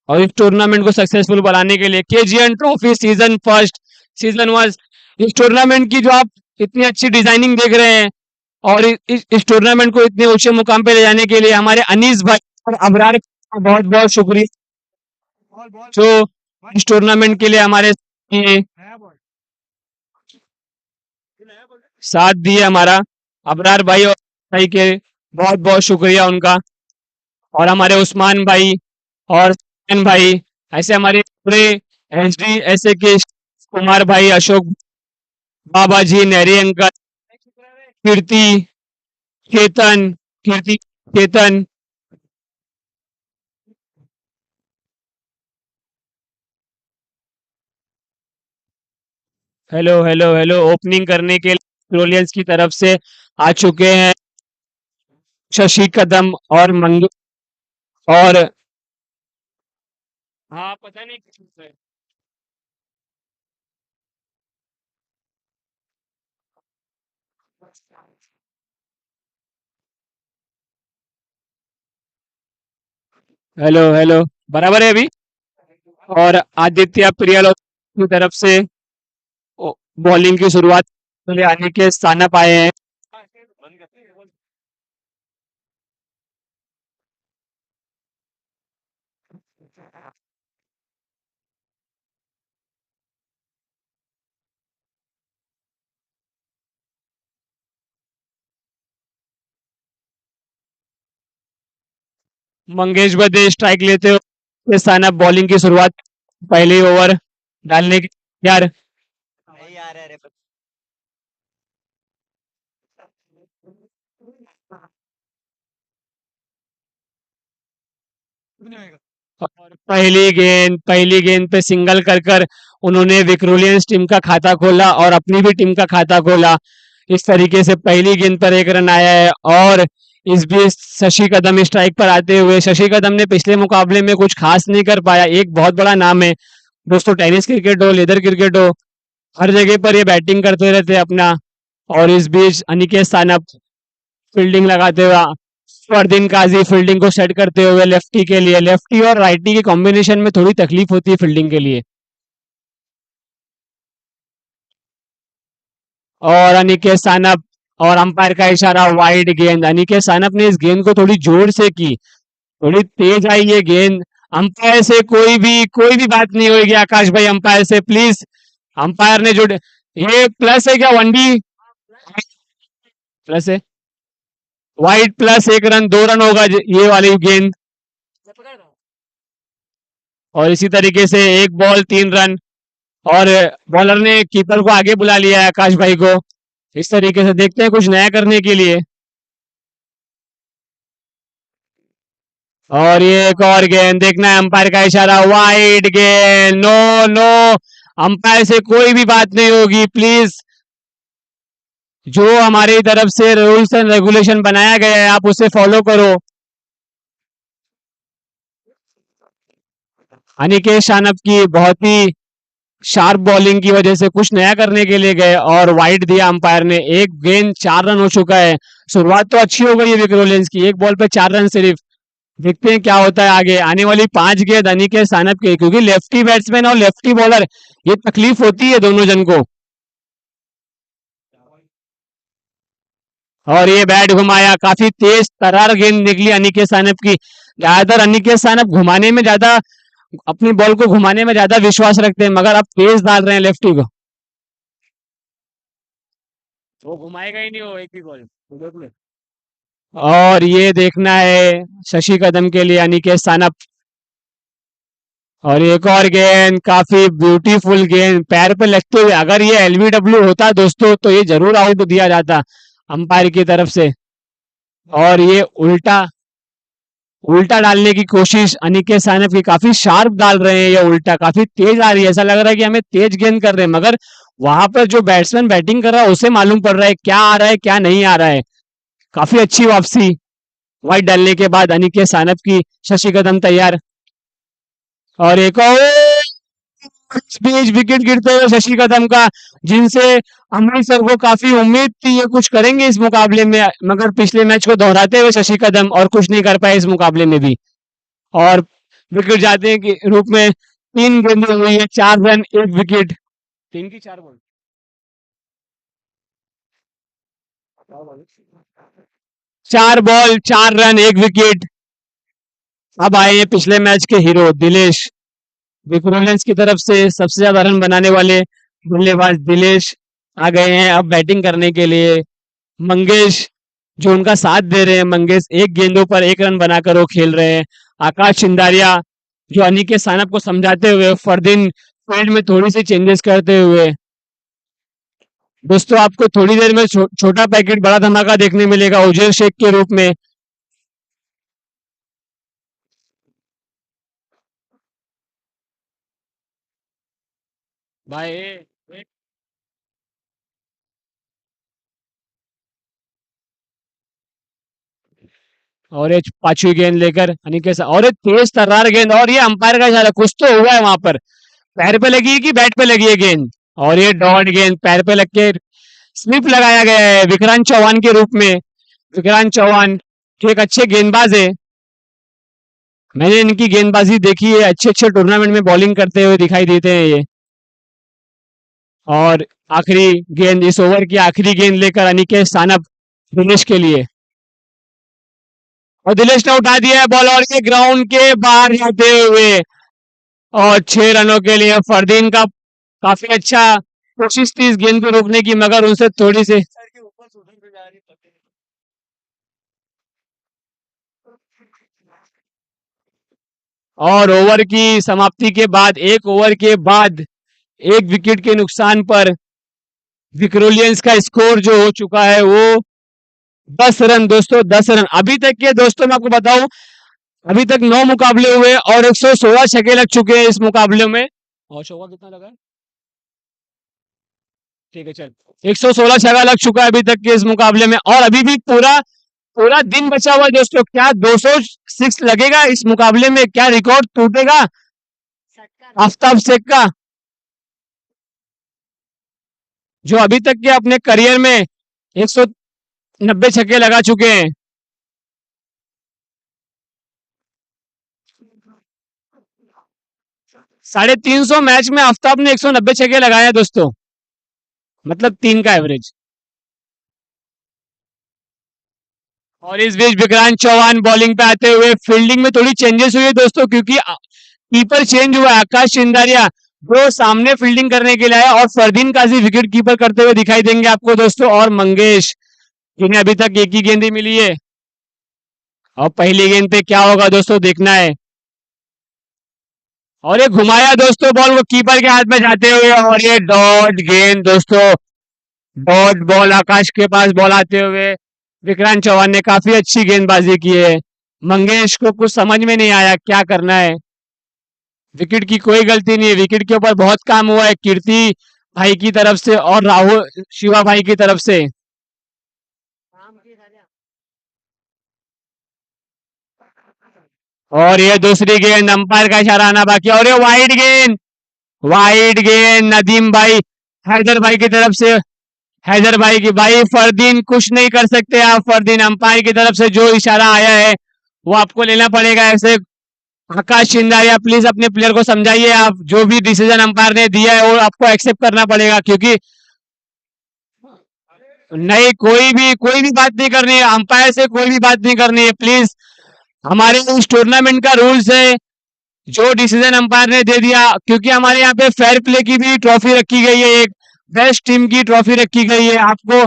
और इस टूर्नामेंट को सक्सेसफुल बनाने के लिए। KGN trophy season first, season one, इस टूर्नामेंट की जो आप इतनी अच्छी डिजाइनिंग देख रहे हैं, और इस टूर्नामेंट को इतने ऊंचे मुकाम पे ले जाने के लिए हमारे अनीस भाई और अबरार का बहुत बहुत शुक्रिया, जो इस टूर्नामेंट के लिए हमारे साथ दिए। हमारा अबरार भाई और भाई के बहुत बहुत शुक्रिया उनका, और हमारे उस्मान भाई और सैन भाई, ऐसे हमारे पूरे एचडी ऐसे के कुमार भाई, Ashok Baba ji, Neri uncle, Kirti Ketan, Kirti Ketan, hello hello hello. Opening करने के लिए रोलियंस की तरफ से आ चुके हैं शशि कदम और मंगू, और हाँ पता नहीं किस है। हेलो हेलो, बराबर है अभी। और आदित्य प्रियल की तरफ से बॉलिंग की शुरुआत के लिए अनिकेत सानप आए हैं। मंगेश बदे स्ट्राइक लेते हुए सानप बॉलिंग की शुरुआत पहले ओवर डालने के यार और पहली गेंद पे सिंगल कर कर उन्होंने विक्रोलियंस टीम का खाता खोला और अपनी भी टीम का खाता खोला। इस तरीके से पहली गेंद पर एक रन आया है। और इस बीच शशि कदम स्ट्राइक पर आते हुए, शशि कदम ने पिछले मुकाबले में कुछ खास नहीं कर पाया। एक बहुत बड़ा नाम है दोस्तों, टेनिस क्रिकेट हो, लेदर क्रिकेट हो, हर जगह पर ये बैटिंग करते रहते हैं अपना। और इस बीच अनिकेत सानप फील्डिंग लगाते हुए, फरदीन काजी फील्डिंग को सेट करते हुए लेफ्टी के लिए, लेफ्टी और राइटी के कॉम्बिनेशन में थोड़ी तकलीफ होती है फील्डिंग के लिए। और अनिकेत सानप और अंपायर का इशारा, वाइड गेंद। अनिकेत सानप ने इस गेंद को थोड़ी जोर से की, थोड़ी तेज आई ये गेंद। अंपायर से कोई भी बात नहीं होगी आकाश भाई, अंपायर से प्लीज। अंपायर ने जो ये प्लस है क्या, वनडी प्लस है, वाइड प्लस एक रन, 2 रन होगा ये वाली गेंद। और इसी तरीके से एक बॉल 3 रन। और बॉलर ने कीपर को आगे बुला लिया है आकाश भाई को। इस तरीके से देखते हैं कुछ नया करने के लिए। और ये एक और गेंद, देखना है अंपायर का इशारा, वाइड गेंद, नो नो। अंपायर से कोई भी बात नहीं होगी प्लीज। जो हमारी तरफ से रूल्स एंड रेगुलेशन बनाया गया है आप उसे फॉलो करो। अनिकेत सानप की बहुत ही शार्प बॉलिंग की वजह से कुछ नया करने के लिए गए और वाइड दिया अंपायर ने। एक गेंद 4 रन हो चुका है। शुरुआत तो अच्छी हो गई है विक्रोलेंस की, एक बॉल पे 4 रन सिर्फ। देखते हैं क्या होता है आगे आने वाली 5 गेंद अनिकेत सानप के, क्योंकि लेफ्टी बैट्समैन और लेफ्टी बॉलर ये तकलीफ होती है दोनों जन को। और ये बैट घुमाया, काफी तेज तरार गेंद निकली अनिकेत सानप की। ज्यादातर अनिकेत सानप घुमाने में ज्यादा, अपनी बॉल को घुमाने में ज्यादा विश्वास रखते हैं, मगर अब तेज डाल रहे हैं लेफ्टी को। वो घुमाएगा ही नहीं वो एक भी बॉल। और ये देखना है शशि कदम के लिए अनिकेत सानप। और एक और गेंद, काफी ब्यूटीफुल गेंद, पैर पे लगते हुए। अगर ये एलबीडब्ल्यू होता दोस्तों तो ये जरूर आउट दिया जाता अंपायर की तरफ से। और ये उल्टा उल्टा डालने की कोशिश अनिकेत सानप की, काफी शार्प डाल रहे हैं ये उल्टा, काफी तेज आ रही है। ऐसा लग रहा है कि हमें तेज गेंद कर रहे हैं, मगर वहां पर जो बैट्समैन बैटिंग कर रहा है उसे मालूम पड़ रहा है क्या आ रहा है क्या नहीं आ रहा है। काफी अच्छी वापसी वाइड डालने के बाद अनिकेत सानप की। शशि कदम तैयार। और एक और इस बीच विकेट गिरते हुए शशि कदम का, जिनसे अमृतसर को काफी उम्मीद थी ये कुछ करेंगे इस मुकाबले में, मगर पिछले मैच को दोहराते हुए शशि कदम और कुछ नहीं कर पाए इस मुकाबले में भी। और विकेट जाते के रूप में 3 गेंदें हुई है, 4 रन 1 विकेट। 3 की 4 बॉल, 4 बॉल 4 रन 1 विकेट। अब आए हैं पिछले मैच के हीरो दिलेश। विक्रोलेंस की तरफ से सबसे ज्यादा रन बनाने वाले बल्लेबाज दिलेश आ गए हैं अब बैटिंग करने के लिए। मंगेश जो उनका साथ दे रहे हैं, मंगेश एक गेंदों पर 1 रन बनाकर वो खेल रहे हैं। आकाश चिंदारिया जो अनिकेत सानप को समझाते हुए, फरदीन फील्ड में थोड़ी सी चेंजेस करते हुए। दोस्तों आपको थोड़ी देर में छोटा पैकेट बड़ा धमाका देखने मिलेगा उजेर शेख के रूप में। भाई और ये 5वीं गेंद लेकर अनिकेत और ये तेज तर्रार गेंद, और ये अंपायर का इशारा, कुछ तो हुआ है वहां पर। पैर पे लगी है कि बैट पे लगी है गेंद। और ये डॉट गेंद पैर पे लग के स्लिप लगाया गया है विक्रांत चौहान के रूप में। विक्रांत चौहान जो एक अच्छे गेंदबाज है, मैंने इनकी गेंदबाजी देखी है, अच्छे अच्छे टूर्नामेंट में बॉलिंग करते हुए दिखाई देते हैं ये। और आखिरी गेंद, इस ओवर की आखिरी गेंद लेकर अनिकेत सानप दिनेश के लिए, और दिनेश ने उठा दिया है बॉल और ये ग्राउंड के बाहर जाते हुए, और 6 रनों के लिए फरदीन का काफी अच्छा कोशिश थी इस गेंद को रोकने की, मगर उनसे थोड़ी सी। और ओवर की समाप्ति के बाद, 1 ओवर के बाद 1 विकेट के नुकसान पर विक्रोलियंस का स्कोर जो हो चुका है वो 10 रन दोस्तों, 10 रन अभी तक के। दोस्तों मैं आपको बताऊं, अभी तक 9 मुकाबले हुए और 116 छक्के लग चुके हैं इस मुकाबले में। और चौका कितना लगा है? ठीक है चल, 116 छक्का लग चुका है अभी तक के इस मुकाबले में, और अभी भी पूरा पूरा दिन बचा हुआ है दोस्तों। क्या 206 लगेगा इस मुकाबले में? क्या रिकॉर्ड टूटेगा आफ्ताब शेख का, जो अभी तक के अपने करियर में 190 छक्के लगा चुके हैं। ₹350 मैच में आफ्ताब ने 190 छक्के लगाए हैं दोस्तों, मतलब 3 का एवरेज। और इस बीच विक्रांत चौहान बॉलिंग पे आते हुए, फील्डिंग में थोड़ी चेंजेस हुई है दोस्तों, क्योंकि कीपर चेंज हुआ है। आकाश चिंदारिया वो सामने फील्डिंग करने के लिए आया, और फरदीन काजी विकेट कीपर करते हुए दिखाई देंगे आपको दोस्तों, और मंगेश जिन्हें अभी तक एक ही गेंद ही मिली है। और पहली गेंद पे क्या होगा दोस्तों, देखना है। और ये घुमाया दोस्तों बॉल वो कीपर के हाथ में जाते हुए, और ये डॉट गेंद दोस्तों, डॉट बॉल। आकाश के पास बॉल आते हुए विक्रांत चौहान ने काफी अच्छी गेंदबाजी की है। मंगेश को कुछ समझ में नहीं आया क्या करना है। विकेट की कोई गलती नहीं है, विकेट के ऊपर बहुत काम हुआ है कीर्ति भाई की तरफ से और राहुल शिवा भाई की तरफ से। और ये दूसरी गेंद, अंपायर का इशारा आना बाकी, और ये वाइड गेंद, वाइड गेंद नदीम भाई, हैदर भाई की तरफ से। हैदर भाई की भाई, फरदीन कुछ नहीं कर सकते आप, फरदीन अंपायर की तरफ से जो इशारा आया है वो आपको लेना पड़ेगा ऐसे। आकाश चिंदारिया प्लीज अपने प्लेयर को समझाइए, आप जो भी डिसीजन अंपायर ने दिया है वो आपको एक्सेप्ट करना पड़ेगा, क्योंकि नहीं, कोई भी बात नहीं करनी है अंपायर से, कोई भी बात नहीं करनी है प्लीज। हमारे इस टूर्नामेंट का रूल्स है, जो डिसीजन अंपायर ने दे दिया, क्योंकि हमारे यहाँ पे फेयर प्ले की भी ट्रॉफी रखी गई है, एक बेस्ट टीम की ट्रॉफी रखी गई है। आपको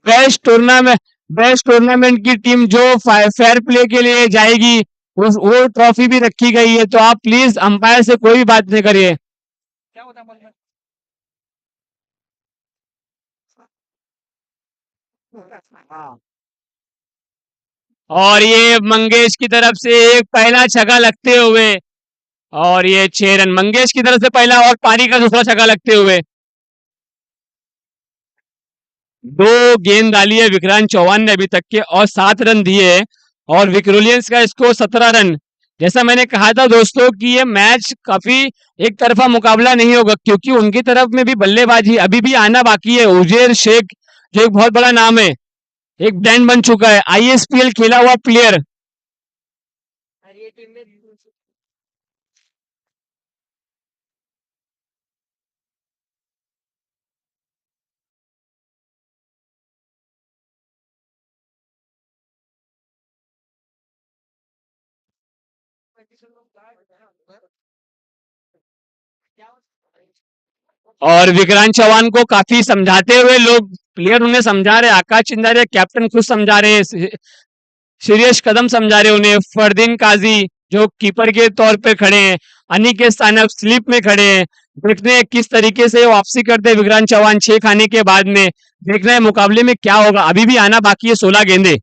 बेस्ट टूर्नामेंट की टीम जो फेयर प्ले के लिए जाएगी, वो ट्रॉफी भी रखी गई है। तो आप प्लीज अंपायर से कोई भी बात नहीं करिए। हाँ। और ये मंगेश की तरफ से एक पहला छक्का लगते हुए, और ये 6 रन मंगेश की तरफ से पहला, और पारी का दूसरा छक्का लगते हुए। 2 गेंद डाली है विक्रांत चौहान ने अभी तक के, और 7 रन दिए हैं, और विक्रोलियंस का स्कोर 17 रन। जैसा मैंने कहा था दोस्तों कि ये मैच काफी एक तरफा मुकाबला नहीं होगा, क्योंकि उनकी तरफ में भी बल्लेबाजी अभी भी आना बाकी है। उजेर शेख जो एक बहुत बड़ा नाम है, एक ब्रांड बन चुका है, आईएसपीएल खेला हुआ प्लेयर। और विक्रांत चौहान को काफी समझाते हुए लोग, प्लेयर उन्हें समझा रहे, आकाश चिंदारिया कैप्टन खुद समझा रहे हैं, सीरियस कदम समझा रहे उन्हें। फरदीन काजी जो कीपर के तौर पे खड़े हैं, अनिकेत सानप स्लिप में खड़े हैं। देखते हैं किस तरीके से वापसी करते हैं विक्रांत चौहान 6 खाने के बाद में। देखना है मुकाबले में क्या होगा, अभी भी आना बाकी है 16 गेंदे।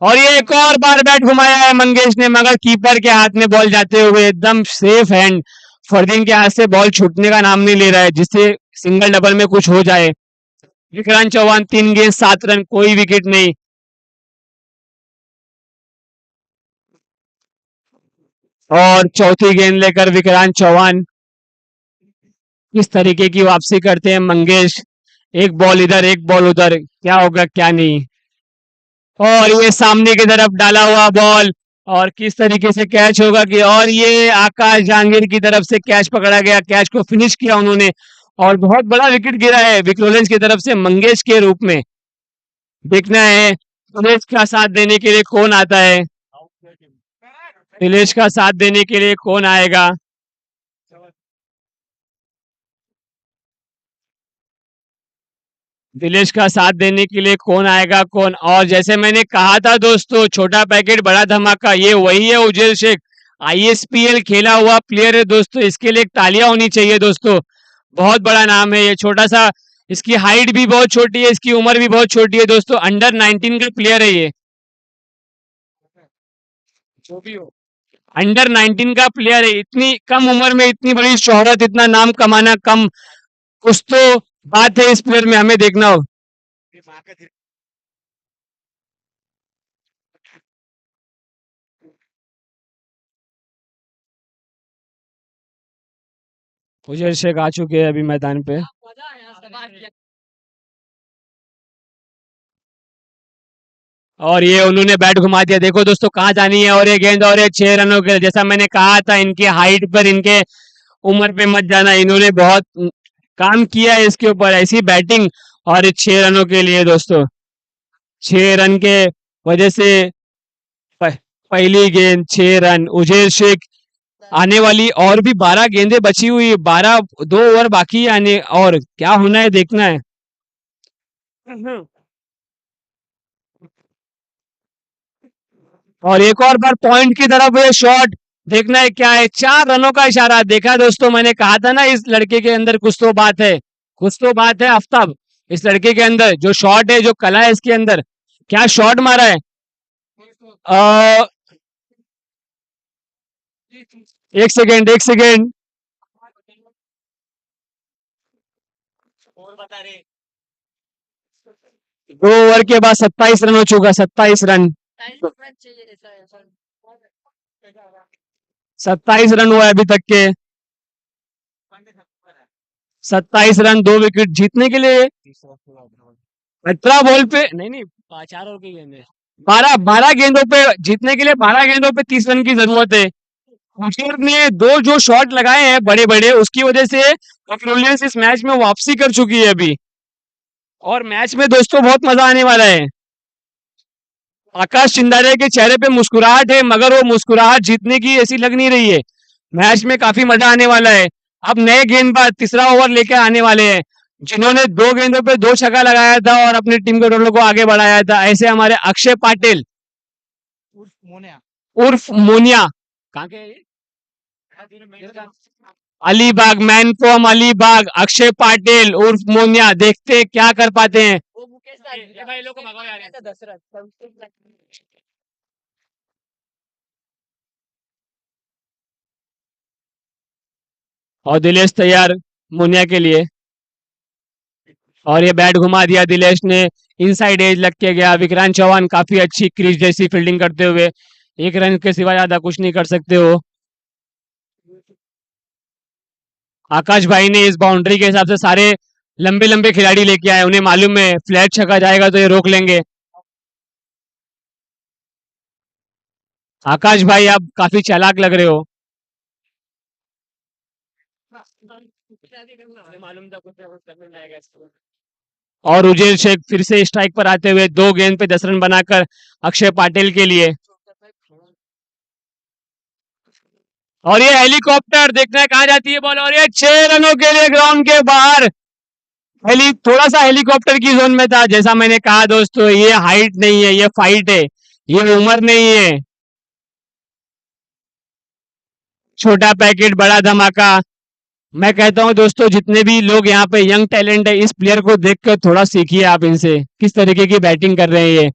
और ये एक और बार बैट घुमाया है मंगेश ने, मगर कीपर के हाथ में बॉल जाते हुए एकदम सेफ हैंड। फरदीन के हाथ से बॉल छूटने का नाम नहीं ले रहा है, जिससे सिंगल डबल में कुछ हो जाए। विक्रांत चौहान 3 गेंद 7 रन, कोई विकेट नहीं। और चौथी गेंद लेकर विक्रांत चौहान किस तरीके की वापसी करते हैं मंगेश, एक बॉल इधर एक बॉल उधर, क्या होगा क्या नहीं। और ये सामने की तरफ डाला हुआ बॉल, और किस तरीके से कैच होगा कि और ये आकाश जहांगीर की तरफ से कैच पकड़ा गया, कैच को फिनिश किया उन्होंने और बहुत बड़ा विकेट गिरा है विक्रोलेंस की तरफ से मंगेश के रूप में। देखना है दिलेश का साथ देने के लिए कौन आता है, दिलेश का साथ देने के लिए कौन आएगा। दिलेश का साथ देने के लिए कौन आएगा कौन। और जैसे मैंने कहा था दोस्तों, छोटा पैकेट बड़ा धमाका, ये वही है उजेल शेख, आईएसपीएल खेला हुआ प्लेयर है दोस्तों, इसके लिए एक तालियां होनी चाहिए दोस्तों। बहुत बड़ा नाम है ये, छोटा सा, इसकी हाइट भी बहुत छोटी है, इसकी उम्र भी बहुत छोटी है दोस्तों, अंडर 19 का प्लेयर है ये, जो भी हो अंडर 19 का प्लेयर है। इतनी कम उम्र में इतनी बड़ी शोहरत, इतना नाम कमाना कम, कुछ तो बात है इस प्लेयर में, हमें देखना हो। उजैर शेख आ चुके हैं अभी मैदान पे। और ये उन्होंने बैट घुमा दिया, देखो दोस्तों कहाँ जानी है, और ये गेंद और ये 6 रनों के, जैसा मैंने कहा था इनके हाइट पर, इनके उम्र पे मत जाना, इन्होंने बहुत काम किया है इसके ऊपर, ऐसी बैटिंग। और ये 6 रनों के लिए दोस्तों, 6 रन के वजह से प- पहली गेंद 6 रन, उजैर शेख। आने वाली और भी 12 गेंदें बची हुई, 12, 2 ओवर बाकी है आने, और क्या होना है देखना है। और एक और बार पॉइंट की तरफ ये शॉट, देखना है क्या है, 4 रनों का इशारा। देखा दोस्तों, मैंने कहा था ना इस लड़के के अंदर कुछ तो बात है, कुछ तो बात है आफ्ताब, इस लड़के के अंदर जो शॉट है, जो कला है इसके अंदर, क्या शॉट मारा है। आ, एक सेकेंड, एक सेकेंड, 2 ओवर के बाद 27 रन हो चुका, 27 रन, 27 रन हुआ है अभी तक के, 27 रन, 2 विकेट जीतने के लिए। 18 बॉल पे, नहीं नहीं, 4 ओवर की गेंद है, 12 12 गेंदों पे जीतने के लिए, 12 गेंदों पे 30 रन की जरूरत है। उमेर ने 2 जो शॉट लगाए हैं बड़े बड़े, उसकी वजह से पेट्रोलियंस इस मैच में वापसी कर चुकी है अभी, और मैच में दोस्तों बहुत मजा आने वाला है। आकाश चिंदारे के चेहरे पे मुस्कुराहट है, मगर वो मुस्कुराहट जीतने की ऐसी लग नहीं रही है। मैच में काफी मजा आने वाला है। अब नए गेंदबाज तीसरा ओवर लेकर आने वाले हैं, जिन्होंने 2 गेंदों पे 2 छक्का लगाया था और अपनी टीम के टोटल को आगे बढ़ाया था, ऐसे हमारे अक्षय पाटिल उर्फ मोनिया, कहाँ के हैं ये? अलीबाग, मैन फ्रॉम अलीबाग, अक्षय पाटिल उर्फ मोनिया, देखते हैं क्या कर पाते हैं। और दिलेश तैयार मुनिया के लिए, और ये बैट घुमा दिया दिलेश ने, इनसाइड एज लग के गया। विक्रांत चौहान काफी अच्छी क्रीज जैसी फील्डिंग करते हुए, 1 रन के सिवा ज्यादा कुछ नहीं कर सकते हो। आकाश भाई ने इस बाउंड्री के हिसाब से सारे लंबे लंबे खिलाड़ी लेके आए, उन्हें मालूम है फ्लैट छक्का जाएगा तो ये रोक लेंगे। आकाश भाई आप काफी चालाक लग रहे हो। और उजेल शेख फिर से स्ट्राइक पर आते हुए 2 गेंद पे 10 रन बनाकर अक्षय पाटिल के लिए। और ये हेलीकॉप्टर, देखना है कहाँ जाती है बॉल, और ये 6 रनों के लिए ग्राउंड के बाहर। थोड़ा सा हेलीकॉप्टर की जोन में था, जैसा मैंने कहा दोस्तों, ये हाइट नहीं है, ये फाइट है, ये उम्र नहीं है। छोटा पैकेट बड़ा धमाका। मैं कहता हूं दोस्तों, जितने भी लोग यहाँ पे यंग टैलेंट है, इस प्लेयर को देखकर थोड़ा सीखिए आप इनसे, किस तरीके की बैटिंग कर रहे हैं ये।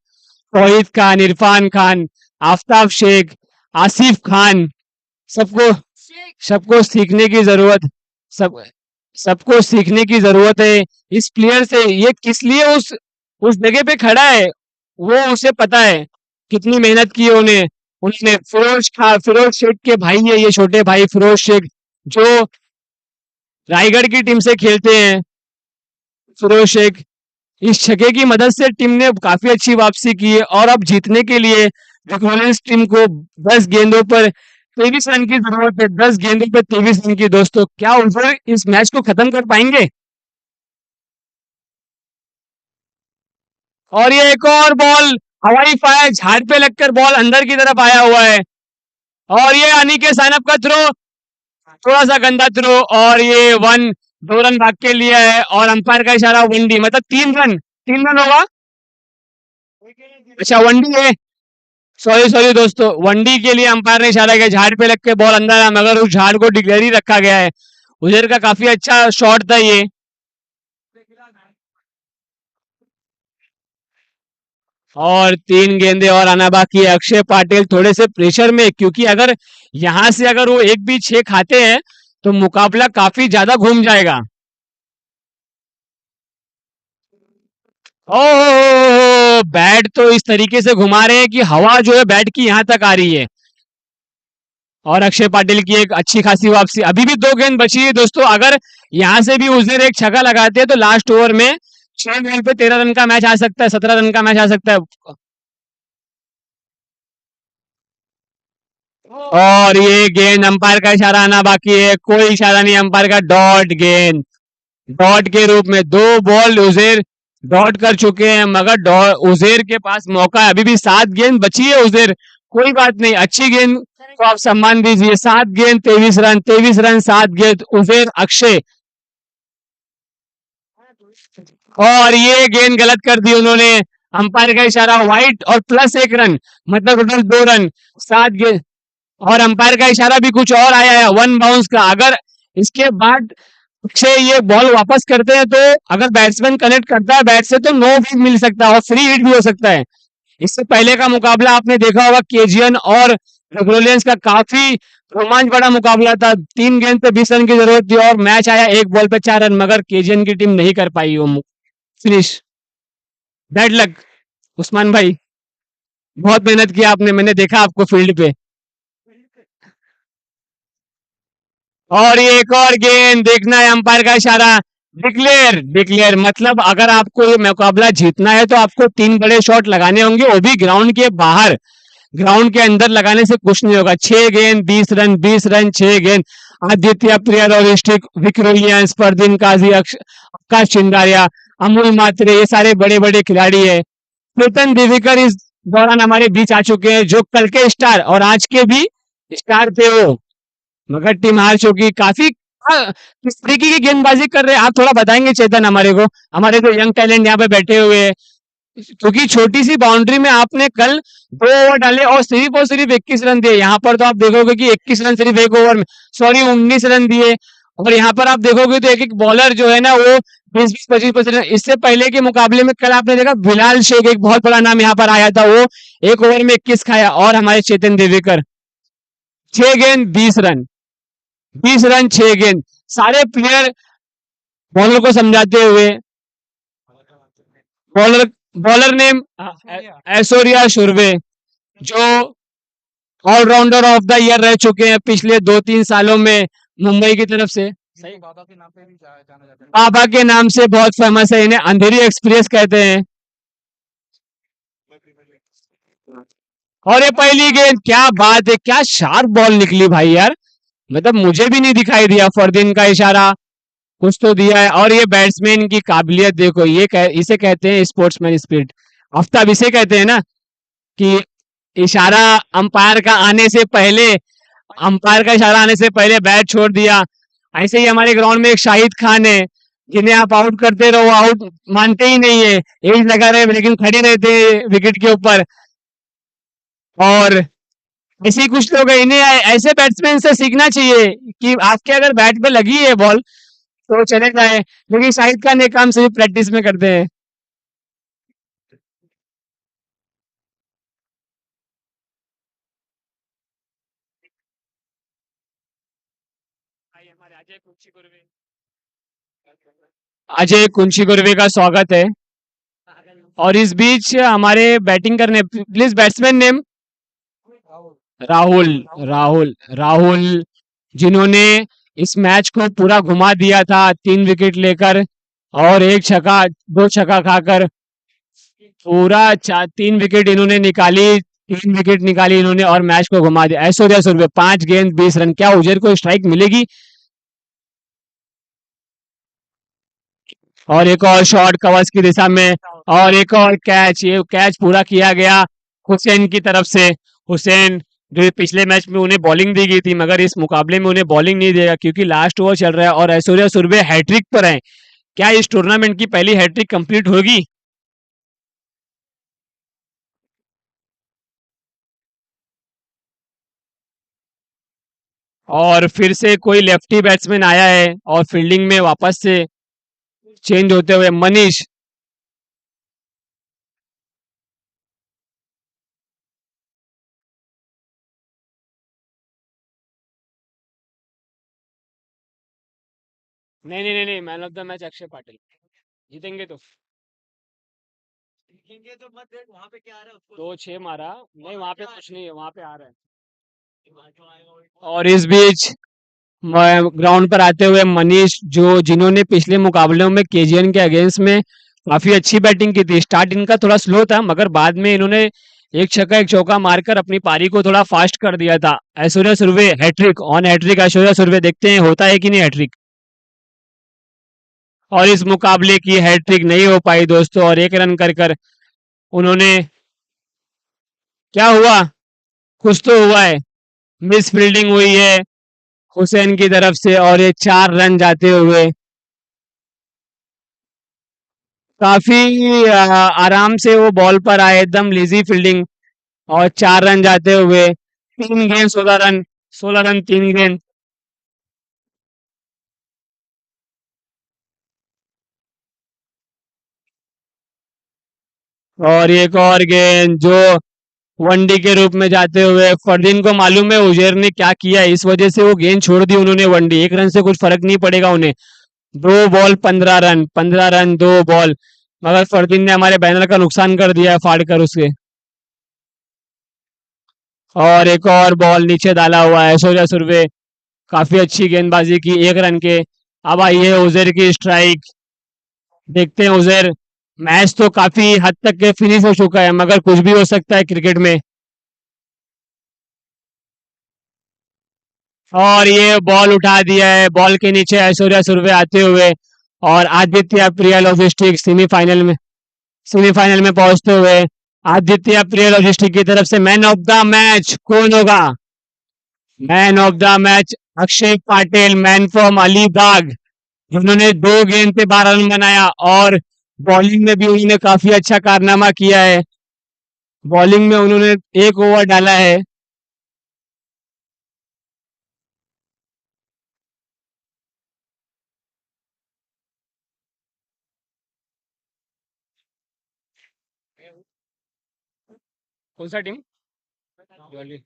तौहीद खान, इरफान खान, आफ्ताब शेख, आसिफ खान, सबको सबको सीखने की जरूरत, सब सबको सीखने की जरूरत है इस प्लेयर से। ये किस लिए उस जगह पे खड़ा है, वो उसे पता है, कितनी मेहनत की है उन्हें। उन्होंने फिरोज शेख के भाई है ये, छोटे भाई फिरोज शेख, जो रायगढ़ की टीम से खेलते हैं। फिरोज शेख, इस छक्के की मदद से टीम ने काफी अच्छी वापसी की है, और अब जीतने के लिए विक्टोरियंस टीम को 10 गेंदों पर 23 रन की जरूरत है। 10 गेंदों पर 23 रन की दोस्तों, क्या ओवर इस मैच को खत्म कर पाएंगे? और ये एक और बॉल हवाई फायर, झाड़ पे लगकर बॉल अंदर की तरफ आया हुआ है। और ये अनिकेत सानप का थ्रो, थोड़ा सा गंदा थ्रो, और ये 2 रन भाग के लिया है और अंपायर का इशारा 1D, मतलब 3 रन, 3 रन होगा। अच्छा 1D है, सॉरी सॉरी दोस्तों, 1D के लिए अंपायर ने इशारा किया। झाड़ पे लग के बॉल अंदर आया, मगर उस झाड़ को डिक्लेयर ही रखा गया है। उधर का काफी अच्छा शॉट था ये। और 3 गेंदे और आना बाकी है। अक्षय पाटिल थोड़े से प्रेशर में, क्योंकि अगर यहां से अगर वो एक भी 6 खाते हैं तो मुकाबला काफी ज्यादा घूम जाएगा। ओ बैट तो इस तरीके से घुमा रहे हैं कि हवा जो है बैट की यहां तक आ रही है। और अक्षय पाटिल की एक अच्छी खासी वापसी। अभी भी 2 गेंद बची है दोस्तों, अगर यहां से भी उस दिन एक छक्का लगाते हैं तो लास्ट ओवर में 6 बॉल पे 13 रन का मैच आ सकता है, 17 रन का मैच आ सकता है। और ये गेंद, अंपायर का इशारा आना बाकी है। कोई इशारा नहीं अंपायर का, डॉट गेंद। डॉट के रूप में 2 बॉल उजेर डॉट कर चुके हैं, मगर उजेर के पास मौका है। अभी भी 7 गेंद बची है उजेर, कोई बात नहीं, अच्छी गेंद को आप सम्मान दीजिए। 7 गेंद 23 रन, 23 रन 7 गेंद, उजेर अक्षय। और ये गेंद गलत कर दी उन्होंने, अंपायर का इशारा व्हाइट और प्लस 1 रन, मतलब टोटल 2 रन 7 गेंद। और अंपायर का इशारा भी कुछ और आया है, 1 बाउंस का। अगर इसके बाद से ये बॉल वापस करते हैं तो अगर बैट्समैन कनेक्ट करता है बैट से तो नो भी मिल सकता है और फ्री हिट भी हो सकता है। इससे पहले का मुकाबला आपने देखा होगा, केजीएन और विक्टोरियंस का काफी रोमांच बड़ा मुकाबला था। 3 गेंद पे 20 रन की जरूरत थी और मैच आया 1 बॉल पे 4 रन, मगर केजीएन की टीम नहीं कर पाई वो फिनिश। बैड लक उस्मान भाई, बहुत मेहनत किया आपने, मैंने देखा आपको फील्ड पे। और ये एक और गेंद, देखना है अंपायर का इशारा, डिक्लेयर। डिक्लेयर मतलब अगर आपको ये मुकाबला जीतना है तो आपको 3 बड़े शॉट लगाने होंगे, वो भी ग्राउंड के बाहर। ग्राउंड के अंदर लगाने से कुछ नहीं होगा। 6 गेंद 20 रन, 20 रन 6 गेंद। आदित्य प्रिया, लॉजिस्टिक, विक्रोलियंस, परदीन काजी, आकाश चिंगारिया, अमूल मात्रे, ये सारे बड़े बड़े खिलाड़ी है। चेतन देविकर इस दौरान हमारे बीच आ चुके हैं, जो कल के स्टार और आज के भी स्टार थे वो, मगर टीम हार चुकी। काफी किस तरीके की गेंदबाजी कर रहे हैं आप थोड़ा बताएंगे चेतन हमारे को? हमारे जो यंग टैलेंट यहाँ पे बैठे हुए हैं, क्योंकि छोटी सी बाउंड्री में आपने कल 2 ओवर डाले और सिर्फ 21 रन दिए। यहाँ पर तो आप देखोगे कि 21 रन सिर्फ 1 ओवर में, सॉरी 19 रन दिए। और यहाँ पर आप देखोगे तो एक एक बॉलर जो है ना वो 20-20, 25-25 रन। इससे पहले के मुकाबले में कल आपने देखा बिलाल शेख, एक बहुत बड़ा नाम यहाँ पर आया था, वो 1 ओवर में 21 खाया। और हमारे चेतन देवेकर 6 गेंद 20 रन, 20 रन 6 गेंद। सारे प्लेयर बॉलर को समझाते हुए, बॉलर बॉलर नेम ऐश्वर्या शुरवे, जो ऑलराउंडर ऑफ द ईयर रह चुके हैं पिछले 2-3 सालों में मुंबई की तरफ से। बाबा के नाम से बहुत फेमस है, इन्हें अंधेरी एक्सप्रेस कहते हैं। और ये पहली गेंद, क्या बात है, क्या शार्प बॉल निकली भाई यार, मतलब मुझे भी नहीं दिखाई दिया। फरदीन का इशारा कुछ तो दिया है। और ये बैट्समैन की काबिलियत देखो, इसे कहते हैं स्पोर्ट्समैन स्पिरिट। आफ्ताब इसे कहते हैं ना कि इशारा अंपायर का आने से पहले, अंपायर का इशारा आने से पहले बैट छोड़ दिया। ऐसे ही हमारे ग्राउंड में एक शाहिद खान है, जिन्हें आप आउट करते रहो, आउट मानते ही नहीं है, एज लगा रहे लेकिन खड़े रहते हैं विकेट के ऊपर। और ऐसे ही कुछ लोग हैं, इन्हें ऐसे बैट्समैन से सीखना चाहिए कि आपके अगर बैट पे लगी है बॉल तो चले जाए, लेकिन शाहिद खान ये काम सिर्फ प्रैक्टिस में करते हैं। अजय कुंची गुरवे का स्वागत है। और इस बीच हमारे बैटिंग करने, please batsman name Rahul. Rahul Rahul जिन्होंने इस मैच को पूरा घुमा दिया था, 3 विकेट लेकर और 1 छक्का 2 छक्का खाकर पूरा 3 विकेट इन्होंने निकाली। 3 विकेट निकाली इन्होंने और मैच को घुमा दिया। ऐश्वर्या सुरभि 5 गेंद 20 रन, क्या उजैर को स्ट्राइक मिलेगी? और एक और शॉट कवर्स की दिशा में और एक और कैच, ये कैच पूरा किया गया हुसैन की तरफ से। हुसैन जो पिछले मैच में उन्हें बॉलिंग दी गई थी मगर इस मुकाबले में उन्हें बॉलिंग नहीं देगा क्योंकि लास्ट ओवर चल रहा है और ऐश्वर्या सुरभि हैट्रिक पर है। क्या इस टूर्नामेंट की पहली हैट्रिक कंप्लीट होगी? और फिर से कोई लेफ्टी बैट्समैन आया है और फील्डिंग में वापस से चेंज होते हुए मनीष। नहीं नहीं नहीं नहीं, man of the match Akshay Patil. जीतेंगे तो। जीतेंगे तो मत देख वहां पे क्या आ रहा है उसको। 2-6 मारा नहीं, वहां पे कुछ नहीं है, वहां पे आ रहा है। और इस बीच ग्राउंड पर आते हुए मनीष, जो जिन्होंने पिछले मुकाबलों में केजीएन के अगेंस्ट में काफी अच्छी बैटिंग की थी। स्टार्ट इनका थोड़ा स्लो था मगर बाद में इन्होंने एक छक्का एक चौका मारकर अपनी पारी को थोड़ा फास्ट कर दिया था। Aishwarya Surabhi hat trick on hat trick, Aishwarya Surabhi देखते हैं होता है कि नहीं हैट्रिक। और इस मुकाबले की हैट्रिक नहीं हो पाई दोस्तों, और एक रन कर कर उन्होंने, क्या हुआ? कुछ तो हुआ है, मिस फील्डिंग हुई है हुसैन की तरफ से और ये 4 रन जाते हुए काफी आराम से वो बॉल पर आए, एकदम लेजी फील्डिंग और 4 रन जाते हुए 3 गेंद 16 रन, 16 रन 3 गेंद। और एक और गेंद जो वनडे के रूप में जाते हुए फरदीन को मालूम है उजैर ने क्या किया है, इस वजह से वो गेंद छोड़ दी उन्होंने। वनडे 1 रन से कुछ फर्क नहीं पड़ेगा उन्हें। 2 बॉल 15 रन, 15 रन 2 बॉल, मगर फरदीन ने हमारे बैनर का नुकसान कर दिया है फाड़ कर उसके। और एक और बॉल नीचे डाला हुआ है। ऐश्वर्या सुरभि काफी अच्छी गेंदबाजी की 1 रन के। अब आई है उजैर की स्ट्राइक, देखते हैं उजैर। मैच तो काफी हद तक के फिनिश हो चुका है मगर कुछ भी हो सकता है क्रिकेट में। और ये बॉल उठा दिया है, बॉल के नीचे ऐश्वर्या सुरभि आते हुए और आदित्य प्रिया लॉजिस्टिक सेमीफाइनल में पहुंचते हुए आदित्य प्रिया लॉजिस्टिक की तरफ से मैन ऑफ द मैच कौन होगा? Man of the match Akshay Patil, man from Alibag, जिन्होंने 2 गेंद पे 12 रन बनाया और बॉलिंग में भी उन्होंने काफी अच्छा कारनामा किया है। बॉलिंग में उन्होंने 1 ओवर डाला है। कौन सा टीम? जॉली।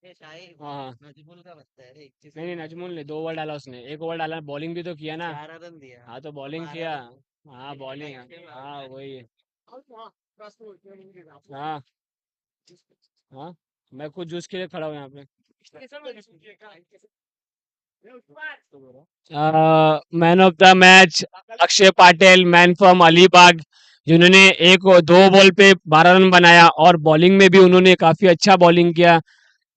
हाँ हाँ, नहीं नहीं नजमुल ने 2 ओवर डाला, उसने 1 ओवर डाला, बॉलिंग भी तो किया ना। हाँ तो बॉलिंग किया। हाँ बॉलिंग, हाँ वही है। हाँ हाँ, मैं खुद जूस के लिए खड़ा हूँ यहाँ पे। Man of the match Akshay Patil, man from Alibag, जिन्होंने 2 बॉल पे 12 रन बनाया और बॉलिंग में भी उन्होंने काफी अच्छा बॉलिंग किया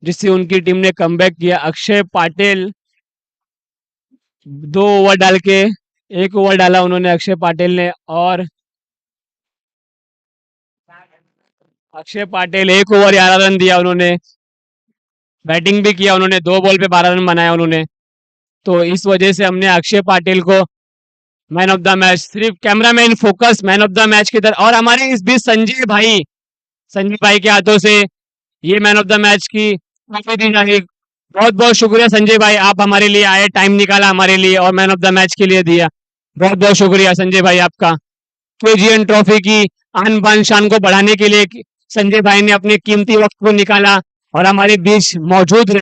जिससे उनकी टीम ने कमबैक किया। अक्षय पाटिल 2 ओवर डाल के, 1 ओवर डाला उन्होंने अक्षय पाटिल ने, और अक्षय पाटिल 1 ओवर 11 रन दिया उन्होंने, बैटिंग भी किया उन्होंने, 2 बॉल पे 12 रन बनाया उन्होंने। तो इस वजह से हमने अक्षय पाटिल को मैन ऑफ द मैच, सिर्फ cameraman focus man of the match की तरफ। और हमारे इस बीच संजय भाई के हाथों से ये मैन ऑफ द मैच की ट्रॉफी दी जाएगी। बहुत बहुत शुक्रिया संजय भाई, आप हमारे लिए आए, टाइम निकाला हमारे लिए और मैन ऑफ द मैच के लिए दिया। बहुत बहुत शुक्रिया संजय भाई आपका। केजीएन ट्रॉफी की आन बान शान को बढ़ाने के लिए संजय भाई ने अपने कीमती वक्त को निकाला और हमारे बीच मौजूद रहे।